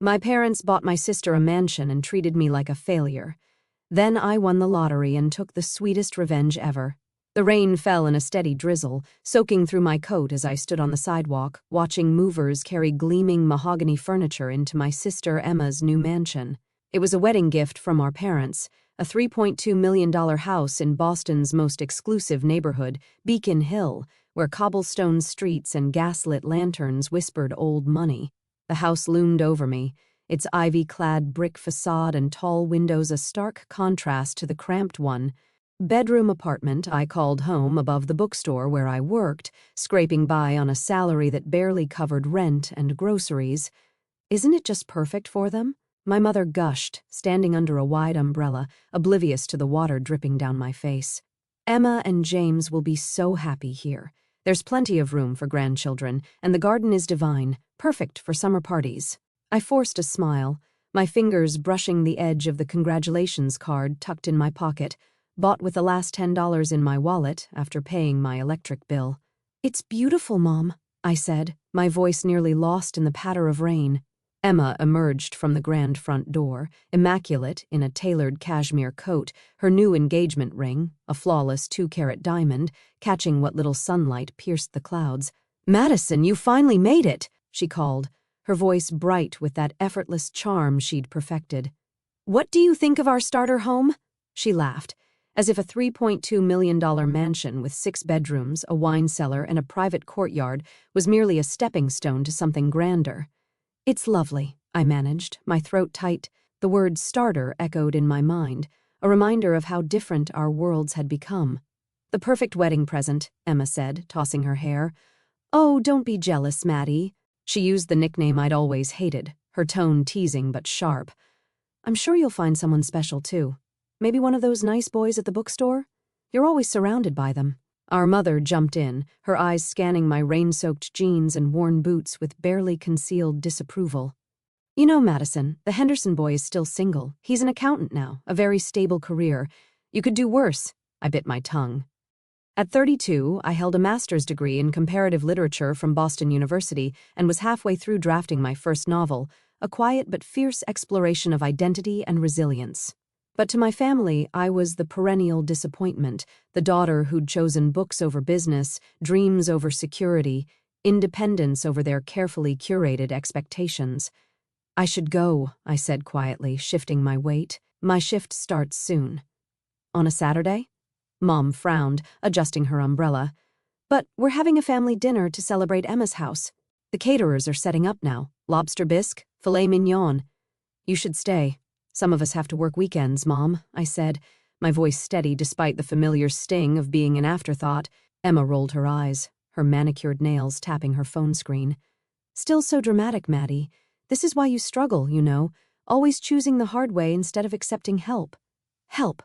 My parents bought my sister a mansion and treated me like a failure. Then I won the lottery and took the sweetest revenge ever. The rain fell in a steady drizzle, soaking through my coat as I stood on the sidewalk, watching movers carry gleaming mahogany furniture into my sister Emma's new mansion. It was a wedding gift from our parents, a $3.2 million house in Boston's most exclusive neighborhood, Beacon Hill, where cobblestone streets and gaslit lanterns whispered old money. The house loomed over me, its ivy-clad brick facade and tall windows a stark contrast to the cramped bedroom apartment I called home above the bookstore where I worked, scraping by on a salary that barely covered rent and groceries. Isn't it just perfect for them? My mother gushed, standing under a wide umbrella, oblivious to the water dripping down my face. Emma and James will be so happy here. There's plenty of room for grandchildren, and the garden is divine, perfect for summer parties. I forced a smile, my fingers brushing the edge of the congratulations card tucked in my pocket, bought with the last $10 in my wallet after paying my electric bill. "It's beautiful, Mom," I said, my voice nearly lost in the patter of rain. Emma emerged from the grand front door, immaculate in a tailored cashmere coat, her new engagement ring, a flawless 2-carat diamond, catching what little sunlight pierced the clouds. "Madison, you finally made it," she called, her voice bright with that effortless charm she'd perfected. "What do you think of our starter home?" She laughed, as if a $3.2 million mansion with 6 bedrooms, a wine cellar, and a private courtyard was merely a stepping stone to something grander. "It's lovely," I managed, my throat tight. The word starter echoed in my mind, a reminder of how different our worlds had become. "The perfect wedding present," Emma said, tossing her hair. "Oh, don't be jealous, Maddie." She used the nickname I'd always hated, her tone teasing but sharp. "I'm sure you'll find someone special, too. Maybe one of those nice boys at the bookstore? You're always surrounded by them." Our mother jumped in, her eyes scanning my rain-soaked jeans and worn boots with barely concealed disapproval. "You know, Madison, the Henderson boy is still single. He's an accountant now, a very stable career. You could do worse." I bit my tongue. At 32, I held a master's degree in comparative literature from Boston University and was halfway through drafting my first novel, a quiet but fierce exploration of identity and resilience. But to my family, I was the perennial disappointment, the daughter who'd chosen books over business, dreams over security, independence over their carefully curated expectations. "I should go," I said quietly, shifting my weight. "My shift starts soon." "On a Saturday?" Mom frowned, adjusting her umbrella. "But we're having a family dinner to celebrate Emma's house. The caterers are setting up now. Lobster bisque, filet mignon. You should stay. Some of us have to work weekends, Mom," I said, my voice steady despite the familiar sting of being an afterthought. Emma rolled her eyes, her manicured nails tapping her phone screen. "Still so dramatic, Maddie. This is why you struggle, you know, always choosing the hard way instead of accepting help." Help.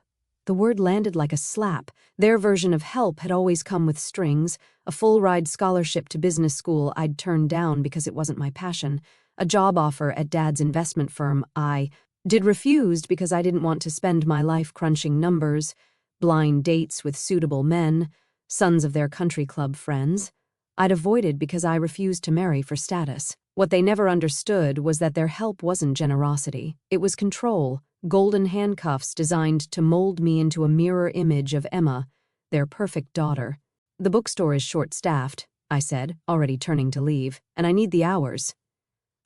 The word landed like a slap. Their version of help had always come with strings, a full-ride scholarship to business school I'd turned down because it wasn't my passion, a job offer at Dad's investment firm did refused because I didn't want to spend my life crunching numbers, blind dates with suitable men, sons of their country club friends. I'd avoided because I refused to marry for status. What they never understood was that their help wasn't generosity. It was control, golden handcuffs designed to mold me into a mirror image of Emma, their perfect daughter. "The bookstore is short-staffed," I said, already turning to leave, "and I need the hours."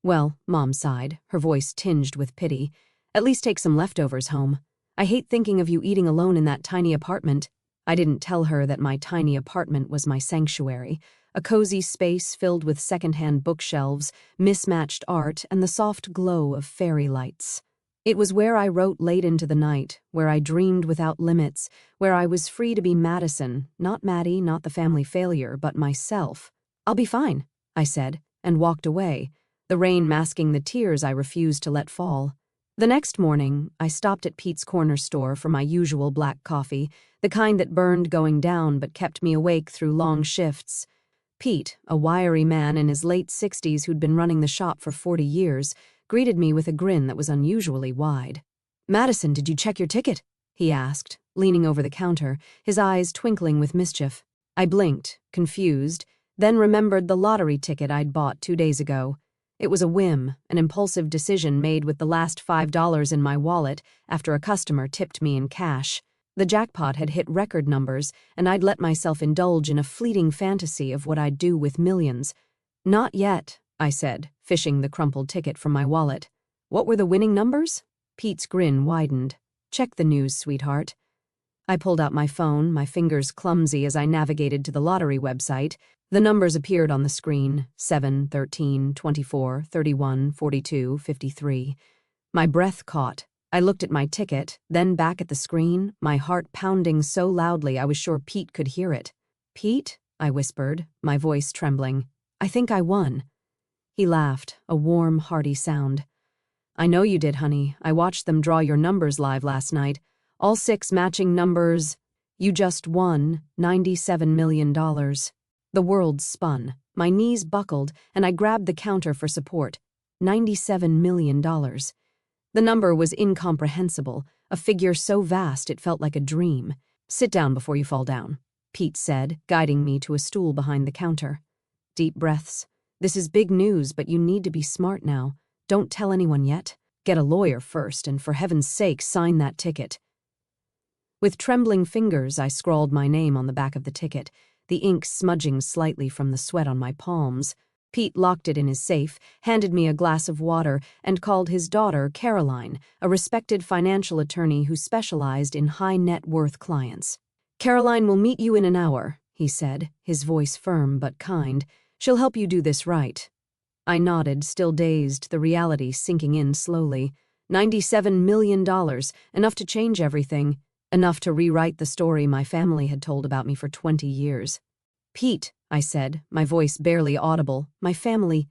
"Well," Mom sighed, her voice tinged with pity, "at least take some leftovers home. I hate thinking of you eating alone in that tiny apartment." I didn't tell her that my tiny apartment was my sanctuary, a cozy space filled with secondhand bookshelves, mismatched art, and the soft glow of fairy lights. It was where I wrote late into the night, where I dreamed without limits, where I was free to be Madison, not Maddie, not the family failure, but myself. "I'll be fine," I said, and walked away, the rain masking the tears I refused to let fall. The next morning, I stopped at Pete's corner store for my usual black coffee, the kind that burned going down but kept me awake through long shifts. Pete, a wiry man in his late 60s who'd been running the shop for 40 years, greeted me with a grin that was unusually wide. "Madison, did you check your ticket?" he asked, leaning over the counter, his eyes twinkling with mischief. I blinked, confused, then remembered the lottery ticket I'd bought 2 days ago. It was a whim, an impulsive decision made with the last $5 in my wallet after a customer tipped me in cash. The jackpot had hit record numbers, and I'd let myself indulge in a fleeting fantasy of what I'd do with millions. "Not yet," I said, fishing the crumpled ticket from my wallet. "What were the winning numbers?" Pete's grin widened. "Check the news, sweetheart." I pulled out my phone, my fingers clumsy as I navigated to the lottery website. The numbers appeared on the screen: 7, 13, 24, 31, 42, 53. My breath caught. I looked at my ticket, then back at the screen, my heart pounding so loudly I was sure Pete could hear it. "Pete?" I whispered, my voice trembling. "I think I won." He laughed, a warm, hearty sound. "I know you did, honey. I watched them draw your numbers live last night. All 6 matching numbers. You just won $97 million. The world spun. My knees buckled, and I grabbed the counter for support. $97 million. The number was incomprehensible, a figure so vast it felt like a dream. "Sit down before you fall down," Pete said, guiding me to a stool behind the counter. Deep breaths. "This is big news, but you need to be smart now. Don't tell anyone yet. Get a lawyer first, and for heaven's sake, sign that ticket." With trembling fingers, I scrawled my name on the back of the ticket, the ink smudging slightly from the sweat on my palms. Pete locked it in his safe, handed me a glass of water, and called his daughter, Caroline, a respected financial attorney who specialized in high-net-worth clients. "Caroline will meet you in an hour," he said, his voice firm but kind. "She'll help you do this right." I nodded, still dazed, the reality sinking in slowly. $97 million, enough to change everything, enough to rewrite the story my family had told about me for 20 years. "Pete," I said, my voice barely audible, "my family."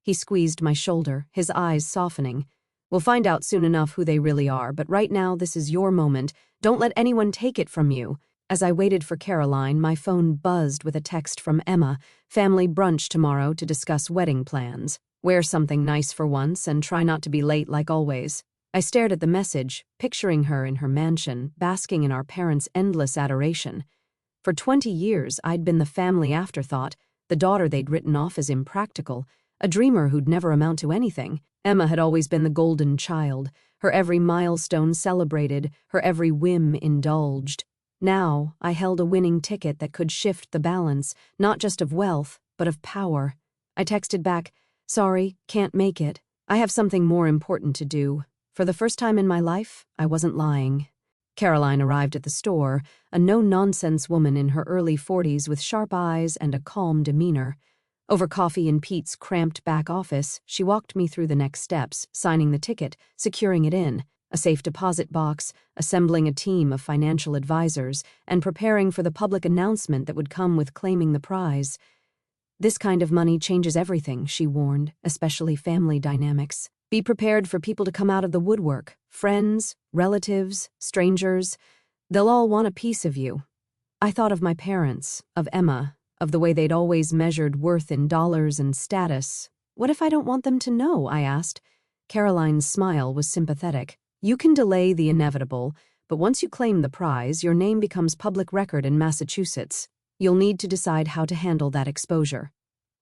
He squeezed my shoulder, his eyes softening. "We'll find out soon enough who they really are, but right now this is your moment. Don't let anyone take it from you." As I waited for Caroline, my phone buzzed with a text from Emma: "Family brunch tomorrow to discuss wedding plans. Wear something nice for once and try not to be late like always." I stared at the message, picturing her in her mansion, basking in our parents' endless adoration. For 20 years, I'd been the family afterthought, the daughter they'd written off as impractical, a dreamer who'd never amount to anything. Emma had always been the golden child, her every milestone celebrated, her every whim indulged. Now, I held a winning ticket that could shift the balance, not just of wealth, but of power. I texted back, "Sorry, can't make it. I have something more important to do." For the first time in my life, I wasn't lying. Caroline arrived at the store, a no-nonsense woman in her early 40s with sharp eyes and a calm demeanor. Over coffee in Pete's cramped back office, she walked me through the next steps, signing the ticket, securing it in, a safe deposit box, assembling a team of financial advisors, and preparing for the public announcement that would come with claiming the prize. "This kind of money changes everything," she warned, "especially family dynamics. Be prepared for people to come out of the woodwork. Friends, relatives, strangers. They'll all want a piece of you." I thought of my parents, of Emma, of the way they'd always measured worth in dollars and status. "What if I don't want them to know?" I asked. Caroline's smile was sympathetic. "You can delay the inevitable, but once you claim the prize, your name becomes public record in Massachusetts. You'll need to decide how to handle that exposure."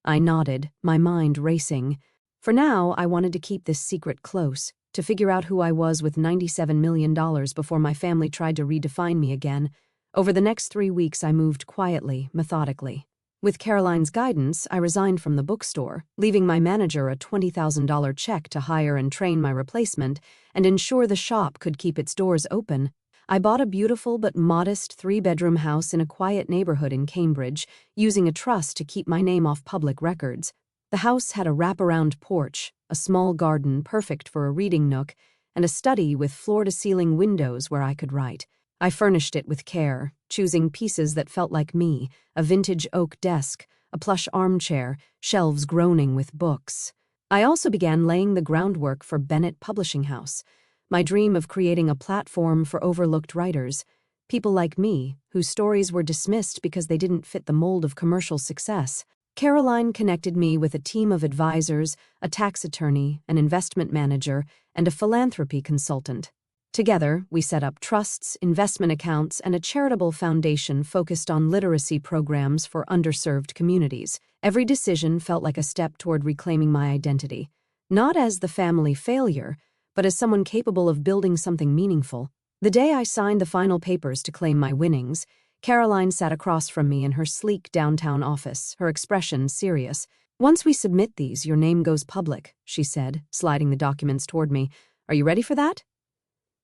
I nodded, my mind racing. For now, I wanted to keep this secret close, to figure out who I was with $97 million before my family tried to redefine me again. Over the next 3 weeks, I moved quietly, methodically. With Caroline's guidance, I resigned from the bookstore, leaving my manager a $20,000 check to hire and train my replacement and ensure the shop could keep its doors open. I bought a beautiful but modest 3-bedroom house in a quiet neighborhood in Cambridge, using a trust to keep my name off public records. The house had a wraparound porch, a small garden perfect for a reading nook, and a study with floor-to-ceiling windows where I could write. I furnished it with care, choosing pieces that felt like me, a vintage oak desk, a plush armchair, shelves groaning with books. I also began laying the groundwork for Bennett Publishing House, my dream of creating a platform for overlooked writers, people like me, whose stories were dismissed because they didn't fit the mold of commercial success. Caroline connected me with a team of advisors, a tax attorney, an investment manager, and a philanthropy consultant. Together, we set up trusts, investment accounts, and a charitable foundation focused on literacy programs for underserved communities. Every decision felt like a step toward reclaiming my identity. Not as the family failure, but as someone capable of building something meaningful. The day I signed the final papers to claim my winnings, Caroline sat across from me in her sleek downtown office, her expression serious. "Once we submit these, your name goes public," she said, sliding the documents toward me. "Are you ready for that?"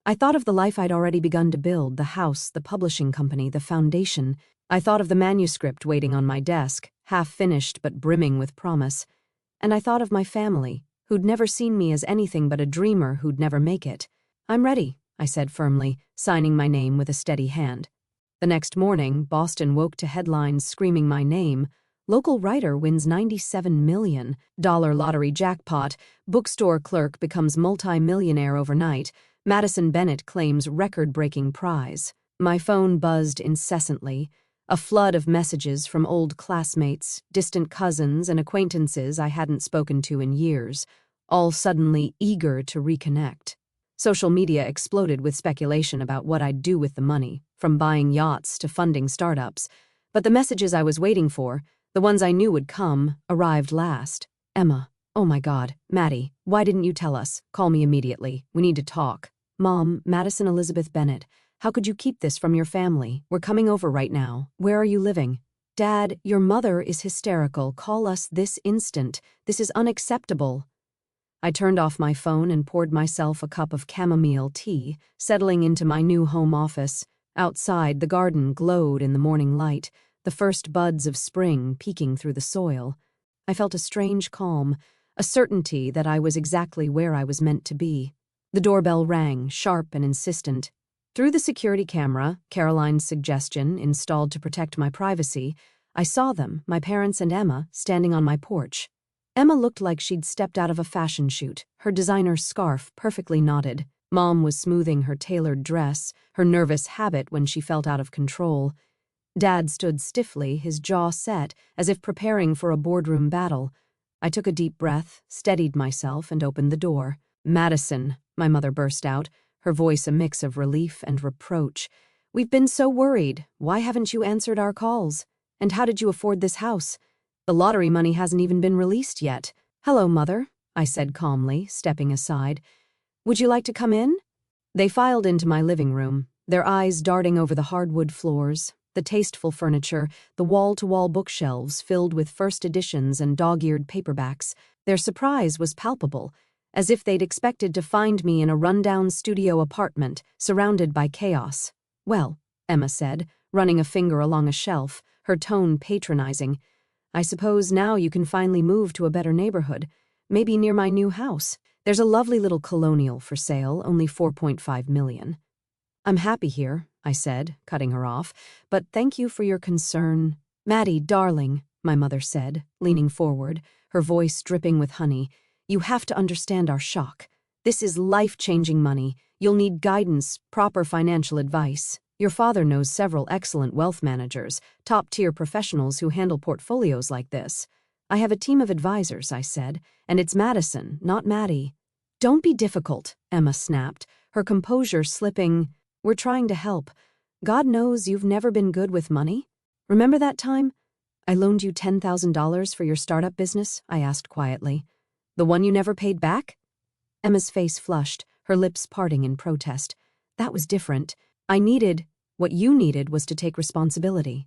I thought of the life I'd already begun to build, the house, the publishing company, the foundation. I thought of the manuscript waiting on my desk, half finished but brimming with promise. And I thought of my family, who'd never seen me as anything but a dreamer who'd never make it. "I'm ready," I said firmly, signing my name with a steady hand. The next morning, Boston woke to headlines screaming my name. Local writer wins $97 million lottery jackpot. Bookstore clerk becomes multi-millionaire overnight. Madison Bennett claims record-breaking prize. My phone buzzed incessantly. A flood of messages from old classmates, distant cousins, and acquaintances I hadn't spoken to in years, all suddenly eager to reconnect. Social media exploded with speculation about what I'd do with the money, from buying yachts to funding startups. But the messages I was waiting for, the ones I knew would come, arrived last. "Emma, oh my God, Maddie, why didn't you tell us? Call me immediately. We need to talk." "Mom, Madison Elizabeth Bennett, how could you keep this from your family? We're coming over right now. Where are you living?" "Dad, your mother is hysterical. Call us this instant. This is unacceptable." I turned off my phone and poured myself a cup of chamomile tea, settling into my new home office. Outside, the garden glowed in the morning light, the first buds of spring peeking through the soil. I felt a strange calm, a certainty that I was exactly where I was meant to be. The doorbell rang, sharp and insistent. Through the security camera, Caroline's suggestion, installed to protect my privacy, I saw them, my parents and Emma, standing on my porch. Emma looked like she'd stepped out of a fashion shoot, her designer scarf perfectly knotted. Mom was smoothing her tailored dress, her nervous habit when she felt out of control. Dad stood stiffly, his jaw set, as if preparing for a boardroom battle. I took a deep breath, steadied myself, and opened the door. "Madison," my mother burst out, her voice a mix of relief and reproach. "We've been so worried. Why haven't you answered our calls? And how did you afford this house? The lottery money hasn't even been released yet." "Hello, Mother," I said calmly, stepping aside. "Would you like to come in?" They filed into my living room, their eyes darting over the hardwood floors, the tasteful furniture, the wall-to-wall bookshelves filled with first editions and dog-eared paperbacks. Their surprise was palpable, as if they'd expected to find me in a rundown studio apartment, surrounded by chaos. "Well," Emma said, running a finger along a shelf, her tone patronizing, "I suppose now you can finally move to a better neighborhood, maybe near my new house. There's a lovely little colonial for sale, only $4.5 million. "I'm happy here," I said, cutting her off, "but thank you for your concern." "Maddie, darling," my mother said, leaning forward, her voice dripping with honey, "you have to understand our shock. This is life-changing money. You'll need guidance, proper financial advice. Your father knows several excellent wealth managers, top-tier professionals who handle portfolios like this." "I have a team of advisors," I said, "and it's Madison, not Maddie." "Don't be difficult," Emma snapped, her composure slipping. "We're trying to help. God knows you've never been good with money. Remember that time I loaned you $10,000 for your startup business?" I asked quietly. "The one you never paid back?" Emma's face flushed, her lips parting in protest. "That was different. What you needed was to take responsibility."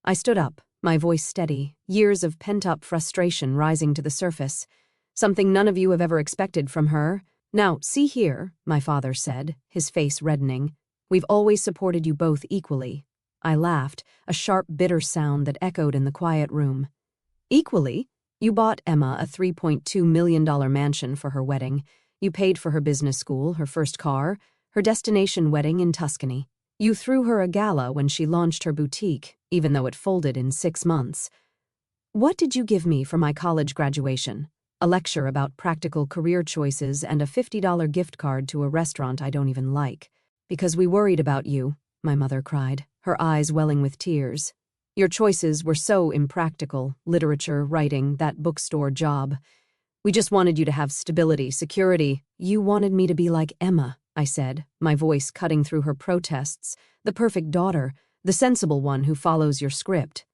I stood up, my voice steady, years of pent-up frustration rising to the surface. "Something none of you have ever expected from her. Now, see here," my father said, his face reddening. "We've always supported you both equally." I laughed, a sharp, bitter sound that echoed in the quiet room. "Equally? You bought Emma a $3.2 million mansion for her wedding. You paid for her business school, her first car, her destination wedding in Tuscany. You threw her a gala when she launched her boutique, even though it folded in 6 months. What did you give me for my college graduation? A lecture about practical career choices and a $50 gift card to a restaurant I don't even like. Because we worried about you," my mother cried, her eyes welling with tears. "Your choices were so impractical, literature, writing, that bookstore job. We just wanted you to have stability, security." "You wanted me to be like Emma," I said, my voice cutting through her protests. "The perfect daughter, the sensible one who follows your script."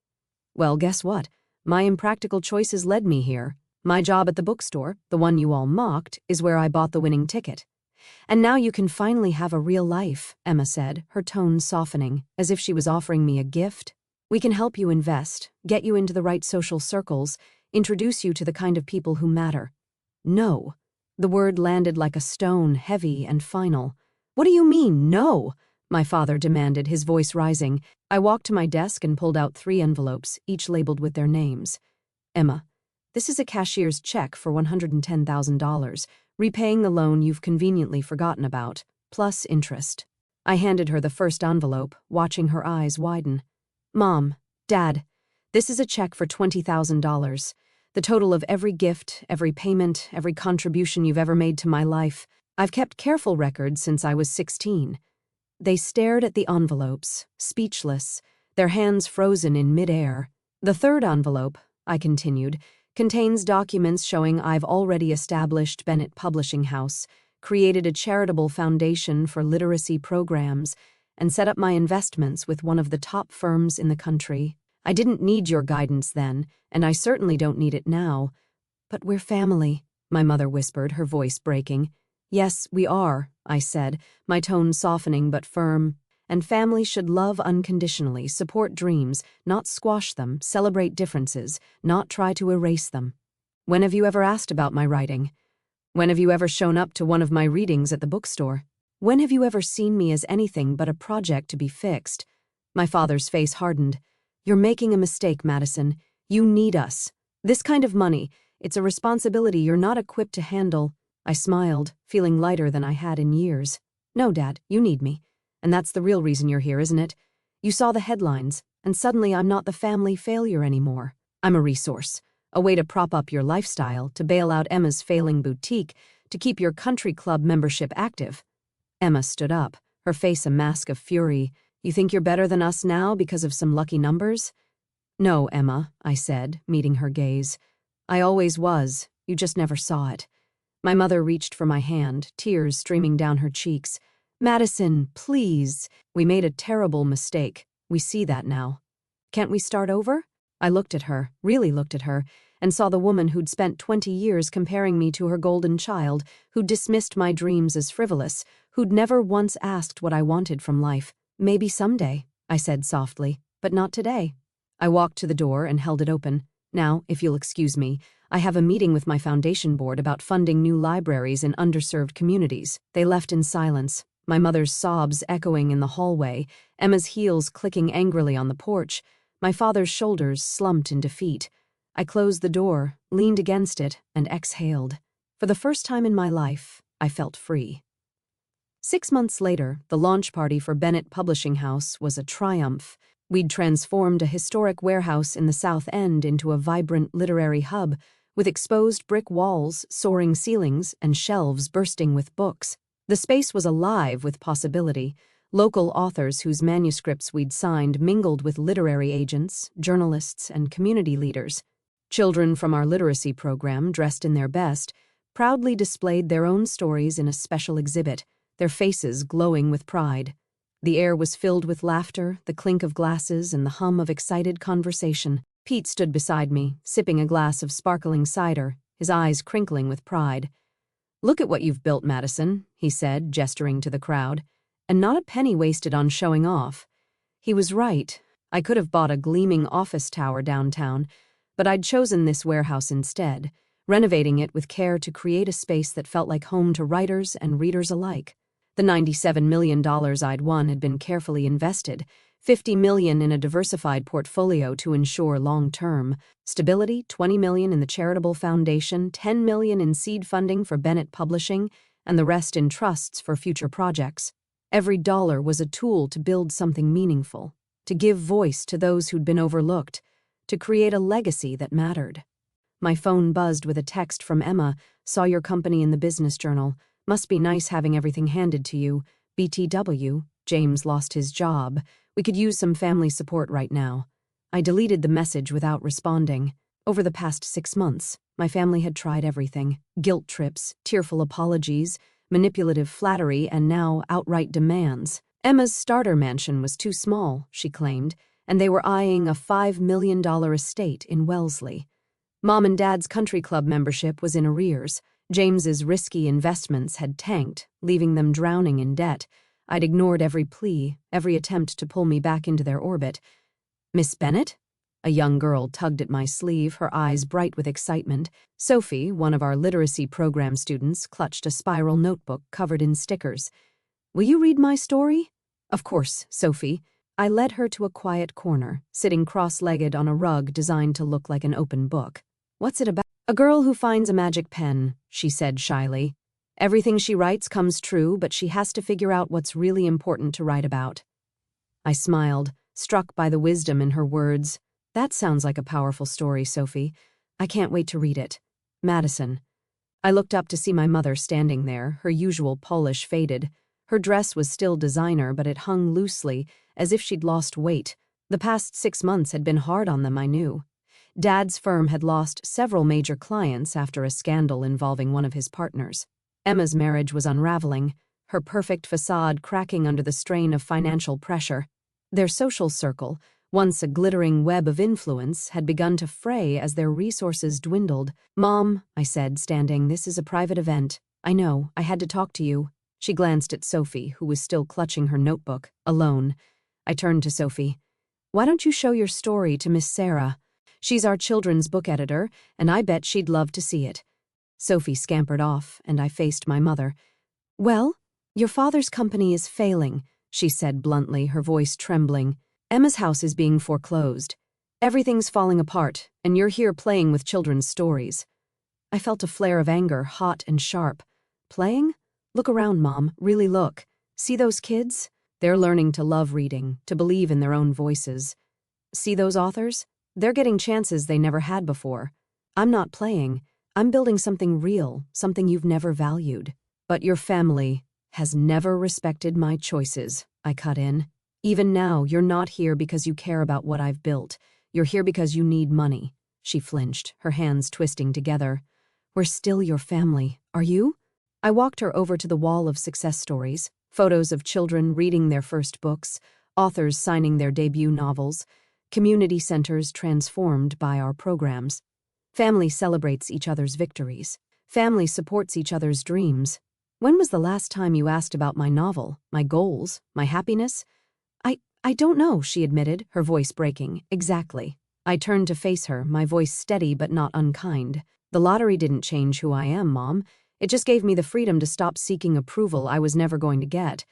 "Well, guess what? My impractical choices led me here. My job at the bookstore, the one you all mocked, is where I bought the winning ticket. And now you can finally have a real life, Emma said, her tone softening, as if she was offering me a gift. We can help you invest, get you into the right social circles, introduce you to the kind of people who matter. No. The word landed like a stone, heavy and final. What do you mean, no? My father demanded, his voice rising. I walked to my desk and pulled out 3 envelopes, each labeled with their names. Emma, this is a cashier's check for $110,000, repaying the loan you've conveniently forgotten about, plus interest. I handed her the first envelope, watching her eyes widen. Mom, Dad, this is a check for $20,000. The total of every gift, every payment, every contribution you've ever made to my life. I've kept careful records since I was 16. They stared at the envelopes, speechless, their hands frozen in midair. The third envelope, I continued, contains documents showing I've already established Bennett Publishing House, created a charitable foundation for literacy programs, and set up my investments with one of the top firms in the country. I didn't need your guidance then, and I certainly don't need it now. But we're family, my mother whispered, her voice breaking. Yes, we are, I said, my tone softening but firm. And family should love unconditionally, support dreams, not squash them, celebrate differences, not try to erase them. When have you ever asked about my writing? When have you ever shown up to one of my readings at the bookstore? When have you ever seen me as anything but a project to be fixed? My father's face hardened. You're making a mistake, Madison. You need us. This kind of money, it's a responsibility you're not equipped to handle. I smiled, feeling lighter than I had in years. No, Dad, you need me. And that's the real reason you're here, isn't it? You saw the headlines, and suddenly I'm not the family failure anymore. I'm a resource, a way to prop up your lifestyle, to bail out Emma's failing boutique, to keep your country club membership active. Emma stood up, her face a mask of fury. You think you're better than us now because of some lucky numbers? No, Emma, I said, meeting her gaze. I always was. You just never saw it. My mother reached for my hand, tears streaming down her cheeks. Madison, please. We made a terrible mistake. We see that now. Can't we start over? I looked at her, really looked at her, and saw the woman who'd spent 20 years comparing me to her golden child, who'd dismissed my dreams as frivolous, who'd never once asked what I wanted from life. Maybe someday, I said softly, but not today. I walked to the door and held it open. Now, if you'll excuse me, I have a meeting with my foundation board about funding new libraries in underserved communities. They left in silence, my mother's sobs echoing in the hallway, Emma's heels clicking angrily on the porch, my father's shoulders slumped in defeat. I closed the door, leaned against it, and exhaled. For the first time in my life, I felt free. 6 months later, the launch party for Bennett Publishing House was a triumph. We'd transformed a historic warehouse in the South End into a vibrant literary hub, with exposed brick walls, soaring ceilings, and shelves bursting with books. The space was alive with possibility. Local authors whose manuscripts we'd signed mingled with literary agents, journalists, and community leaders. Children from our literacy program, dressed in their best, proudly displayed their own stories in a special exhibit, their faces glowing with pride. The air was filled with laughter, the clink of glasses, and the hum of excited conversation. Pete stood beside me, sipping a glass of sparkling cider, his eyes crinkling with pride. Look at what you've built, Madison, he said, gesturing to the crowd. And not a penny wasted on showing off. He was right. I could have bought a gleaming office tower downtown, but I'd chosen this warehouse instead, renovating it with care to create a space that felt like home to writers and readers alike. The $97 million I'd won had been carefully invested, $50 million in a diversified portfolio to ensure long-term stability, $20 million in the charitable foundation, $10 million in seed funding for Bennett Publishing, and the rest in trusts for future projects. Every dollar was a tool to build something meaningful, to give voice to those who'd been overlooked, to create a legacy that mattered. My phone buzzed with a text from Emma. Saw your company in the business journal. Must be nice having everything handed to you. BTW, James lost his job. We could use some family support right now. I deleted the message without responding. Over the past 6 months, my family had tried everything. Guilt trips, tearful apologies, manipulative flattery, and now outright demands. Emma's starter mansion was too small, she claimed, and they were eyeing a $5 million estate in Wellesley. Mom and Dad's country club membership was in arrears. James's risky investments had tanked, leaving them drowning in debt. I'd ignored every plea, every attempt to pull me back into their orbit. "Miss Bennett?" A young girl tugged at my sleeve, her eyes bright with excitement. Sophie, one of our literacy program students, clutched a spiral notebook covered in stickers. "Will you read my story?" "Of course, Sophie." I led her to a quiet corner, sitting cross-legged on a rug designed to look like an open book. "What's it about?" "A girl who finds a magic pen," she said shyly. "Everything she writes comes true, but she has to figure out what's really important to write about." I smiled, struck by the wisdom in her words. "That sounds like a powerful story, Sophie. I can't wait to read it." Madison. I looked up to see my mother standing there, her usual polish faded. Her dress was still designer, but it hung loosely, as if she'd lost weight. The past 6 months had been hard on them, I knew. Dad's firm had lost several major clients after a scandal involving one of his partners. Emma's marriage was unraveling, her perfect facade cracking under the strain of financial pressure. Their social circle, once a glittering web of influence, had begun to fray as their resources dwindled. "Mom," I said, standing, "this is a private event. I know, I had to talk to you." She glanced at Sophie, who was still clutching her notebook, alone. I turned to Sophie. "Why don't you show your story to Miss Sarah? She's our children's book editor, and I bet she'd love to see it." Sophie scampered off, and I faced my mother. "Well, your father's company is failing," she said bluntly, her voice trembling. "Emma's house is being foreclosed. Everything's falling apart, and you're here playing with children's stories." I felt a flare of anger, hot and sharp. "Playing? Look around, Mom. Really look. See those kids? They're learning to love reading, to believe in their own voices. See those authors? They're getting chances they never had before. I'm not playing. I'm building something real, something you've never valued. But your family has never respected my choices," I cut in. "Even now, you're not here because you care about what I've built. You're here because you need money." She flinched, her hands twisting together. "We're still your family. Are you?" I walked her over to the wall of success stories, photos of children reading their first books, authors signing their debut novels, community centers transformed by our programs. Family celebrates each other's victories. Family supports each other's dreams. "When was the last time you asked about my novel, my goals, my happiness?" I don't know," she admitted, her voice breaking. "Exactly." I turned to face her, my voice steady but not unkind. "The lottery didn't change who I am, Mom. It just gave me the freedom to stop seeking approval I was never going to get."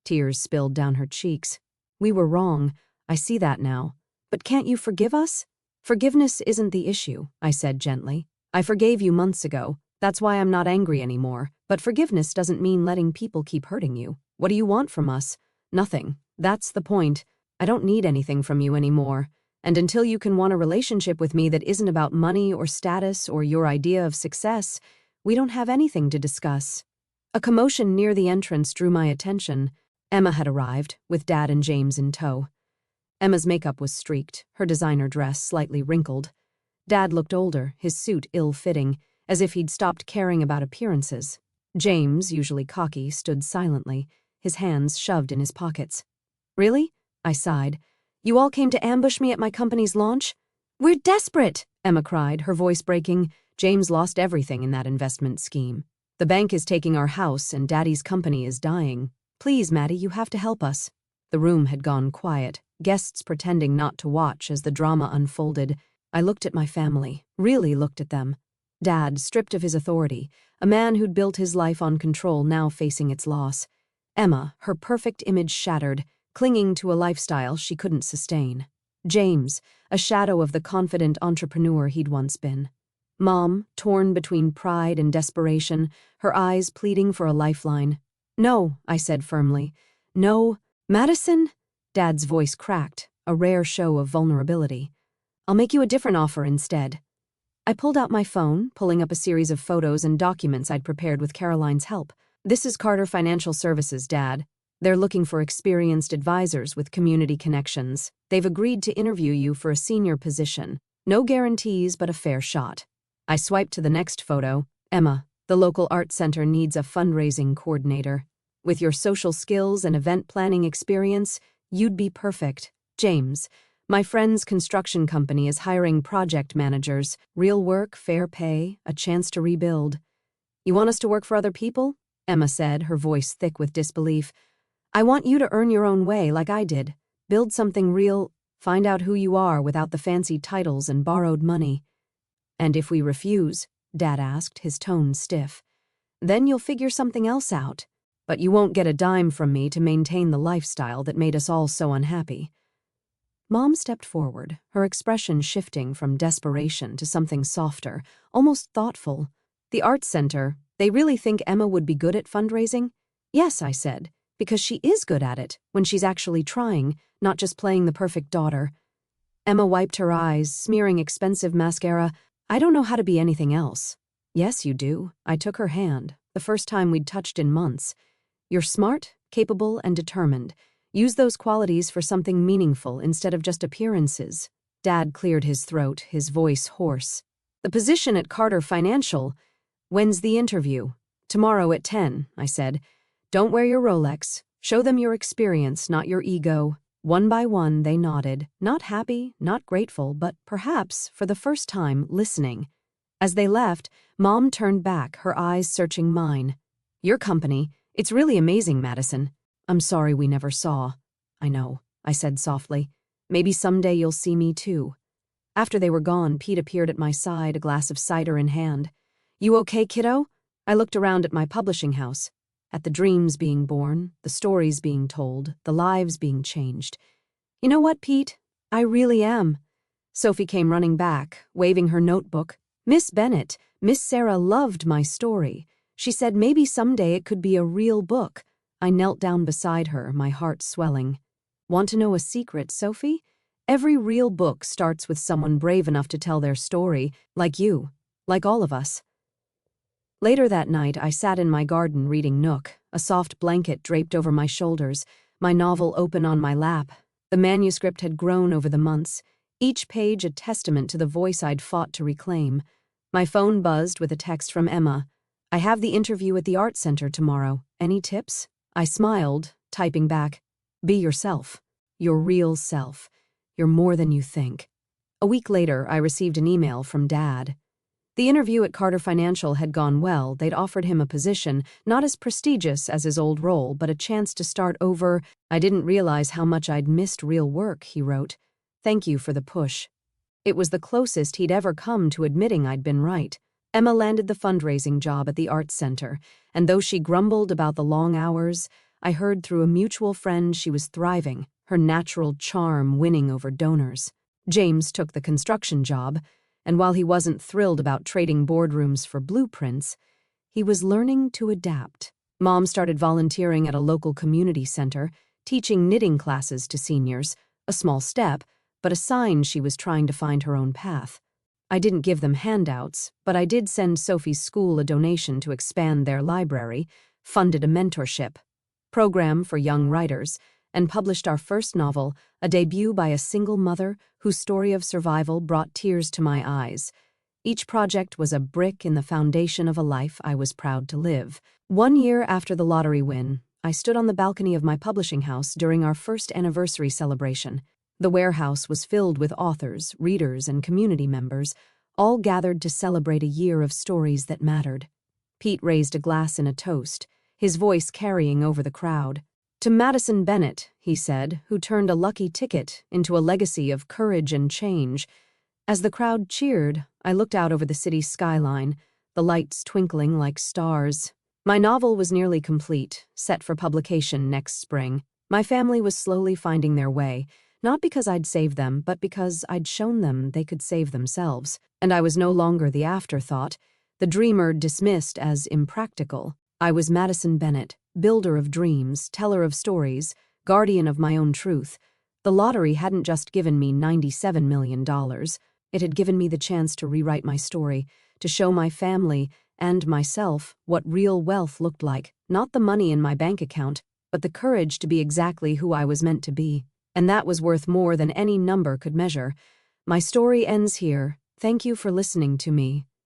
Tears spilled down her cheeks. "We were wrong. I see that now. But can't you forgive us?" "Forgiveness isn't the issue," I said gently. "I forgave you months ago. That's why I'm not angry anymore. But forgiveness doesn't mean letting people keep hurting you. What do you want from us?" "Nothing. That's the point. I don't need anything from you anymore. And until you can want a relationship with me that isn't about money or status or your idea of success, we don't have anything to discuss." A commotion near the entrance drew my attention. Emma had arrived, with Dad and James in tow. Emma's makeup was streaked, her designer dress slightly wrinkled. Dad looked older, his suit ill-fitting, as if he'd stopped caring about appearances. James, usually cocky, stood silently, his hands shoved in his pockets. "Really?" I sighed. "You all came to ambush me at my company's launch?" "We're desperate!" Emma cried, her voice breaking. "James lost everything in that investment scheme. The bank is taking our house and Daddy's company is dying. Please, Maddie, you have to help us." The room had gone quiet, guests pretending not to watch as the drama unfolded. I looked at my family, really looked at them. Dad, stripped of his authority, a man who'd built his life on control now facing its loss. Emma, her perfect image shattered, clinging to a lifestyle she couldn't sustain. James, a shadow of the confident entrepreneur he'd once been. Mom, torn between pride and desperation, her eyes pleading for a lifeline. "No," I said firmly. "No." "Madison?" Dad's voice cracked, a rare show of vulnerability. "I'll make you a different offer instead." I pulled out my phone, pulling up a series of photos and documents I'd prepared with Caroline's help. "This is Carter Financial Services, Dad. They're looking for experienced advisors with community connections. They've agreed to interview you for a senior position. No guarantees, but a fair shot." I swiped to the next photo. "Emma, the local art center needs a fundraising coordinator. With your social skills and event planning experience, you'd be perfect." James, My friend's construction company is hiring project managers, real work, fair pay, a chance to rebuild. You want us to work for other people? Emma said, her voice thick with disbelief. I want you to earn your own way like I did. Build something real, find out who you are without the fancy titles and borrowed money. And if we refuse, Dad asked, his tone stiff, then you'll figure something else out. But you won't get a dime from me to maintain the lifestyle that made us all so unhappy. Mom stepped forward, her expression shifting from desperation to something softer, almost thoughtful. The Arts Center, they really think Emma would be good at fundraising? Yes, I said, because she is good at it when she's actually trying, not just playing the perfect daughter. Emma wiped her eyes, smearing expensive mascara. I don't know how to be anything else. Yes, you do. I took her hand, the first time we'd touched in months. You're smart, capable, and determined. Use those qualities for something meaningful instead of just appearances. Dad cleared his throat, his voice hoarse. The position at Carter Financial. When's the interview? Tomorrow at 10, I said. Don't wear your Rolex. Show them your experience, not your ego. One by one, they nodded, not happy, not grateful, but perhaps, for the first time, listening. As they left, Mom turned back, her eyes searching mine. Your company, it's really amazing, Madison. I'm sorry we never saw. I know, I said softly. Maybe someday you'll see me too. After they were gone, Pete appeared at my side, a glass of cider in hand. You okay, kiddo? I looked around at my publishing house, at the dreams being born, the stories being told, the lives being changed. You know what, Pete? I really am. Sophie came running back, waving her notebook. Miss Bennett, Miss Sarah loved my story. She said maybe someday it could be a real book. I knelt down beside her, my heart swelling. Want to know a secret, Sophie? Every real book starts with someone brave enough to tell their story, like you, like all of us. Later that night, I sat in my garden reading Nook, a soft blanket draped over my shoulders, my novel open on my lap. The manuscript had grown over the months, each page a testament to the voice I'd fought to reclaim. My phone buzzed with a text from Emma. I have the interview at the Art Center tomorrow. Any tips? I smiled, typing back, be yourself. Your real self. You're more than you think. A week later, I received an email from Dad. The interview at Carter Financial had gone well. They'd offered him a position, not as prestigious as his old role, but a chance to start over. I didn't realize how much I'd missed real work, he wrote. Thank you for the push. It was the closest he'd ever come to admitting I'd been right. Emma landed the fundraising job at the Arts Center, and though she grumbled about the long hours, I heard through a mutual friend she was thriving, her natural charm winning over donors. James took the construction job, and while he wasn't thrilled about trading boardrooms for blueprints, he was learning to adapt. Mom started volunteering at a local community center, teaching knitting classes to seniors, a small step, but a sign she was trying to find her own path. I didn't give them handouts, but I did send Sophie's school a donation to expand their library, funded a mentorship program for young writers, and published our first novel, a debut by a single mother whose story of survival brought tears to my eyes. Each project was a brick in the foundation of a life I was proud to live. 1 year after the lottery win, I stood on the balcony of my publishing house during our first anniversary celebration. The warehouse was filled with authors, readers, and community members, all gathered to celebrate a year of stories that mattered. Pete raised a glass in a toast, his voice carrying over the crowd. To Madison Bennett, he said, who turned a lucky ticket into a legacy of courage and change. As the crowd cheered, I looked out over the city's skyline, the lights twinkling like stars. My novel was nearly complete, set for publication next spring. My family was slowly finding their way, not because I'd saved them, but because I'd shown them they could save themselves. And I was no longer the afterthought, the dreamer dismissed as impractical. I was Madison Bennett, builder of dreams, teller of stories, guardian of my own truth. The lottery hadn't just given me $97 million. It had given me the chance to rewrite my story, to show my family and myself what real wealth looked like, not the money in my bank account, but the courage to be exactly who I was meant to be. And that was worth more than any number could measure. My story ends here. Thank you for listening to me.